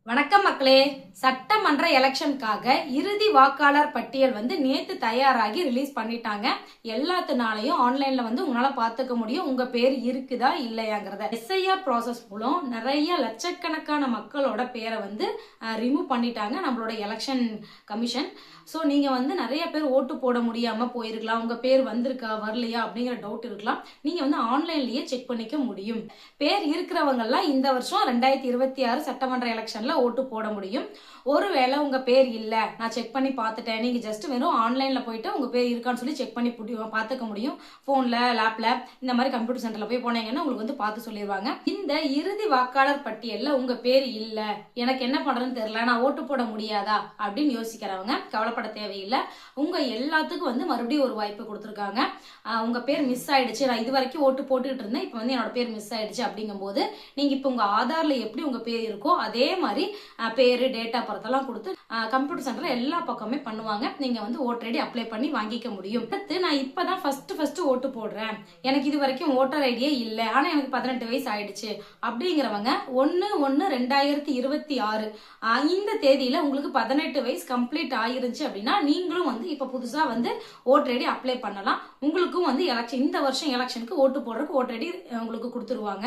வணக்கம் மக்களே. சட்டமன்ற எலெக்ஷனுக்காக இறுதி வாக்காளர் பட்டியல் நேத்து தயாராகி ரிலீஸ் பண்ணிட்டாங்க. எல்லாத்தினாலையும் ஆன்லைன்ல உங்களால பாத்துக்க முடியும் உங்க பேர் இருக்குதா இல்லையாங்கிறத. SIR ப்ராசஸ் மூலம் நிறைய லட்சக்கணக்கான மக்களோட பேரை ரிமூவ் பண்ணிட்டாங்க நம்மளோட எலெக்ஷன் கமிஷன். ஸோ நீங்க நிறைய பேர் ஓட்டு போட முடியாம போயிருக்கலாம், உங்க பேர் வந்திருக்கா வரலையா அப்படிங்கிற டவுட் இருக்கலாம். நீங்க ஆன்லைன்லயே செக் பண்ணிக்க முடியும். பேர் இருக்கிறவங்க எல்லாம் இந்த வருஷம் 2026 சட்டமன்ற எலெக்ஷன்ல ஓட்டு போட முடியும். ஒருவேளை உங்க பேர் இல்ல, நான் செக் பண்ணி பார்த்துட்டேன், நீங்க ஜஸ்ட் வெறும் ஆன்லைன்ல போயிட்டு உங்க பேர் இருக்கான்னு சொல்லி செக் பண்ணி பார்த்துக்க முடியும். போன்ல, லேப்ல, இந்த மாதிரி கம்ப்யூட்டர் சென்டர்ல போய் போனீங்கன்னா உங்களுக்கு பார்த்து சொல்லிடுவாங்க. இந்த இறுதி வாக்காளர் பட்டியல்ல உங்க பேர் இல்ல, எனக்கு என்ன பண்றதுன்னு தெரியல, நான் ஓட்டு போட முடியாதா அப்படின்னு யோசிக்கிறவங்க கவலைப்பட தேவையில்லை. உங்க எல்லாத்துக்கும் மறுபடியும் ஒரு வாய்ப்பு கொடுத்துருக்காங்க. உங்க பேர் மிஸ் ஆயிடுச்சு, நான் இது வரைக்கும் ஓட்டு போட்டுக்கிட்டு இருந்தேன், இப்போ என்னோட பேர் மிஸ் ஆயிடுச்சு அப்படிங்கும் போது நீங்க இப்போ உங்க ஆதார்ல எப்படி உங்க பேர் இருக்கோ அதே மாதிரி பேரு, டேட்டா பர்த்தெல்லாம் கொடுத்து கம்ப்யூட்டர் சென்டர்ல எல்லா பக்கமே பண்ணுவாங்க. நீங்க ஓட்டர் ஐடி அப்ளை பண்ணி வாங்கிக்க முடியும். அடுத்து நான் இப்பதான் ஃபர்ஸ்ட் ஓட்டு போடுறேன், எனக்கு இது வரைக்கும் ஓட்டர் ஐடியே இல்லை, ஆனா எனக்கு 18 வயசு ஆயிடுச்சு அப்படிங்கிறவங்க 1/1/2026 இந்த தேதியில உங்களுக்கு 18 வயசு கம்ப்ளீட் ஆயிருச்சு அப்படின்னா நீங்களும் இப்ப புதுசா ஓட்டர் ஐடி அப்ளை பண்ணலாம். உங்களுக்கும் எலெக்ஷன், இந்த வருஷம் எலெக்ஷனுக்கு ஓட்டு போடுறதுக்கு ஓட்டர் ஐடி உங்களுக்கு கொடுத்துருவாங்க.